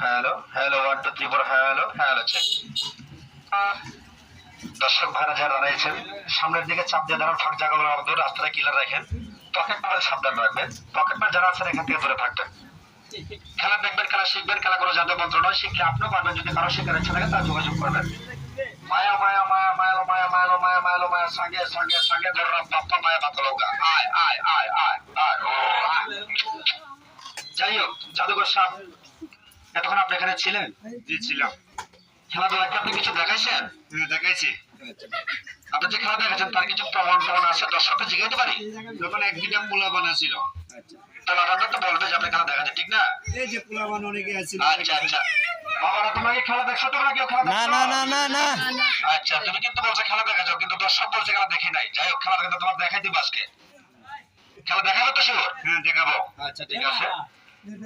Hello hello 1 2 3 4 hello hello check. দর্শক ভাইরা যারা রয়েছেন সামনের দিকে চাপ দিয়ে দাঁড়ান, ফাঁক জায়গাগুলো আমাদের রাস্তাটা ক্লিয়ার রাখেন, পকেট মার সাবধান রাখবেন, পকেট মার যারা আছেন এখান থেকে দূরে থাকবেন। খেলা দেখবেন, খেলা শিখবেন, খেলা কোনো জাদু মন্ত্র নয়, শিখলে আপনিও পারবেন। যদি কারো শেখার ইচ্ছা থাকে তার যোগাযোগ করবেন। মায়া মায়া মায়া মায়ালো মায়া মায়ালো মায়া মায়ালো মায়া সঙ্গে সঙ্গে সঙ্গে ধরলাম বাপ্পা মায়া বাতলৌকা আয় আয় আয় আয় আয় ও যাই হোক জাদুঘর সাহেব, এতক্ষণ আপনি এখানে ছিলেন? জি ছিলাম। খেলাধুলা কি আপনি কিছু দেখাইছেন? দেখাইছি। আপনি যে খেলা দেখাচ্ছেন তার কিছু প্রমাণ আছে দর্শককে জিজ্ঞাসা পারি? যখন এক দুইটা পোলা বানাছিল তাহলে আপনারা তো বলবে যে আপনি খেলা দেখাচ্ছেন, ঠিক না? এই যে পোলা বান অনেকে আছে। আচ্ছা আচ্ছা বাবারা, তোমাকে খেলা দেখছো? তোমরা কেউ খেলা দেখছো? না না না না না। আচ্ছা তুমি কিন্তু বলছো খেলা দেখাচ্ছো, কিন্তু দর্শক বলছে খেলা দেখি নাই। যাই হোক খেলা কিন্তু তোমার দেখাই দিব আজকে। খেলা দেখাবো তো শিওর? হ্যাঁ দেখাবো। আচ্ছা ঠিক আছে,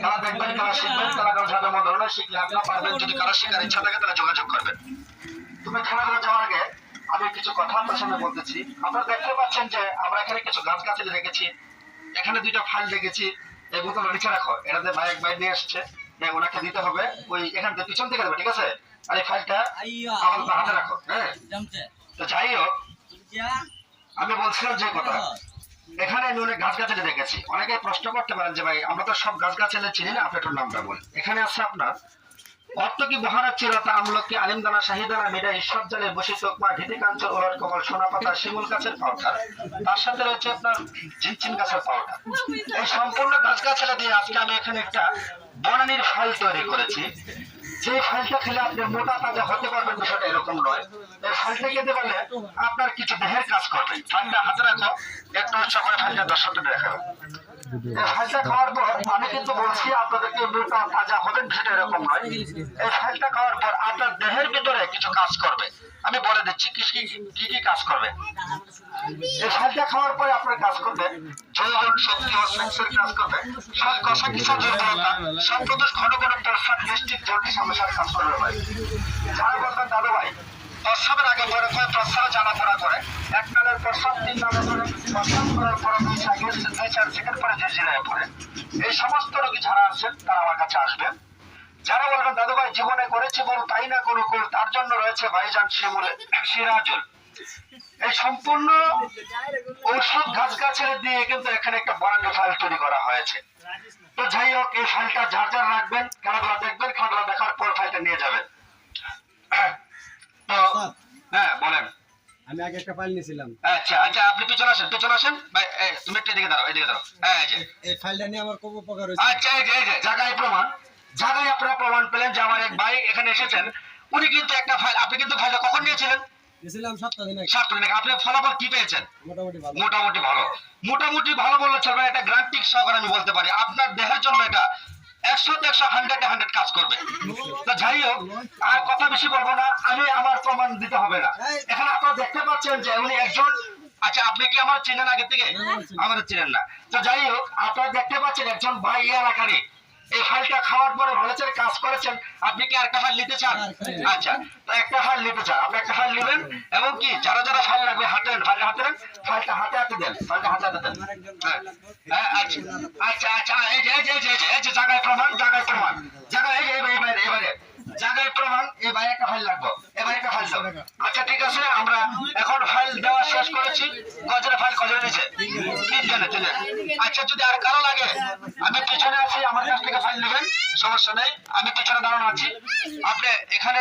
খেলা দেখবেন, খেলা শিখবেন, খেলা কারো সাথে মনে ধরনের শিখলে আপনারা পারবেন। যদি কারো শেখার ইচ্ছা থাকে তাহলে যোগাযোগ করবেন। তুমি খেলাধুলা যাওয়ার আগে আমি কিছু কথা আপনার সামনে বলতেছি। আপনারা দেখতে পাচ্ছেন যে আমরা এখানে কিছু গাছগাছালি রেখেছি, এখানে দুইটা ফাইল রেখেছি। এই বোতল নিচে রাখো, এটাতে বাইক বাইক নিয়ে আসছে, ওনাকে দিতে হবে। ওই এখান থেকে পিছন থেকে দেবে, ঠিক আছে? আর এই ফাইলটা আমার হাতে রাখো। হ্যাঁ তো যাই হোক, আমি বলছিলাম যে কথা, এখানে আমি অনেক গাছগাছালি দেখেছি। অনেকে প্রশ্ন করতে পারেন যে ভাই আমরা তো সব গাছগাছালি চিনি না, আপনি একটু নামটা বলেন। এখানে আছে আপনার অর্থকি বহারা চিরতা আমলকি আলিমদানা শাহিদানা মিডা ঈশ্বর জালে বসি চোখমা ঢিটি কাঞ্চল ওলট কমল সোনা পাতা শিমুল গাছের পাউডার, তার সাথে রয়েছে আপনার ঝিনচিন গাছের পাউডার। এই সম্পূর্ণ গাছগাছালি দিয়ে আজকে আমি এখানে একটা বনানীর ফাইল তৈরি করেছি। যে ফাইলটা খেলে আপনি মোটা তাজা হতে পারবেন, বিষয়টা এরকম নয়। এই ফাইলটা খেতে পারলে আপনার কিছু দেহের কাজ করবে। ফাইলটা হাতে রাখো, একটু উৎসাহ করে ফাইলটা দর্শকদের দেখাবো। এই ফাইলটা খাওয়ার পর আমি কিন্তু বলছি আপনাদেরকে মোটা তাজা হবেন, বিষয়টা এরকম নয়। এই ফাইলটা খাওয়ার পর আপনার দেহের ভিতরে কিছু কাজ করবে। আমি বলে দিচ্ছি কি কি কি কাজ করবে। এই ফাইলটা খাওয়ার পরে আপনার কাজ করবে যৌবন, শক্তি ও সেক্সের কাজ করবে, শ্বাস কষা কিছু দুর্বলতা, সম্প্রদোষ, ঘন ঘন প্রস্রাব, গ্যাস্ট্রিক জন্ডিস সমস্যার কাজ করবে ভাই। যারা বলবেন দাদু ভাই প্রস্রাবের আগে পরে প্রস্রাবে জানা পড়া করে, এক নালের প্রস্রাব 3 নালে করে, প্রস্রাব করার পরে 2-4 সেকেন্ড পরে ঝিরঝিরায় পড়ে, এই সমস্ত রোগী যারা আছেন তারা আমার কাছে আসবেন। যারা বলবেন দাদু ভাই জীবনে করেছি বল তাই না কোনো কুল, তার জন্য রয়েছে ভাইজান শিমুলে সিরাজুল। এই সম্পূর্ণ ঔষধ গাছগাছালি দিয়ে কিন্তু এখানে একটা বনানী ফাইল তৈরি করা হয়েছে। তো যাই হোক, এই ফাইলটা যার যার রাখবেন, খেলাধুলা দেখবেন, খেলাধুলা দেখার পর ফাইলটা নিয়ে যাবেন। তো হ্যাঁ বলেন। আমি আগে একটা ফাইল নিয়েছিলাম। আচ্ছা আচ্ছা আপনি পিছনে আসেন, পিছনে আসেন ভাই। তুমি একটু এদিকে দাঁড়াও, এদিকে দাঁড়াও। এই যে এই ফাইলটা নিয়ে আমার খুব উপকার হয়েছে। আচ্ছা এই যে জায়গায় প্রমাণ, জায়গায় আপনারা প্রমাণ পেলেন যে আমার এক ভাই এখানে এসেছেন, উনি কিন্তু একটা ফাইল, আপনি কিন্তু ফাইলটা কখন নিয়েছিলেন? নিয়েছিলাম 7 দিন আগে। 7 দিন আগে। আপনি ফলাফল কি পেয়েছেন? মোটামুটি ভালো। মোটামুটি ভালো। মোটামুটি ভালো বললে চলবে, এটা গ্যারান্টি সহকারে আমি বলতে পারি আপনার দেহের জন্য এটা 100 100 কাজ করবে। তো যাই হোক, আর কথা বেশি বলবো না, আমি আমার প্রমাণ দিতে হবে না। এখানে আপনারা দেখতে পাচ্ছেন যে উনি একজন, আচ্ছা আপনি কি আমার চেনেন আগে থেকে? আমাদের চেনেন না। তো যাই হোক, আপনারা দেখতে পাচ্ছেন একজন ভাই এলাকারই এই ফাইলটা খাওয়ার পরে বলেছেন কাজ করেছেন। আপনি কি আরেকটা ফাইল নিতে চান? আচ্ছা তো একটা ফাইল নিতে চান, আপনি একটা ফাইল নেবেন, এবং কি যারা যারা ফাইল লাগবে হাতে নেন, ফাইলটা হাতে নেন, ফাইলটা হাতে হাতে দেন, ফাইলটা হাতে হাতে দেন। হ্যাঁ আচ্ছা আচ্ছা আচ্ছা এই যে জায়গায় প্রমাণ, জায়গায় প্রমাণ, জায়গায় এই যে এবারে জায়গায় প্রমাণ। এই ভাই একটা ফাইল লাগবে, এবার একটা ফাইল দাও। আচ্ছা ঠিক আছে, আমরা এখন ফাইল দেওয়া শেষ করেছি। কজনের ফাইল কজনে নিয়েছে? 3 জনে। আচ্ছা যদি আর কারো লাগে, আমি পিছনে আছি, আমার কাছ থেকে ফাইল নেবেন, সমস্যা নেই, আমি পিছনে দাঁড়ানো আছি। আপনি এখানে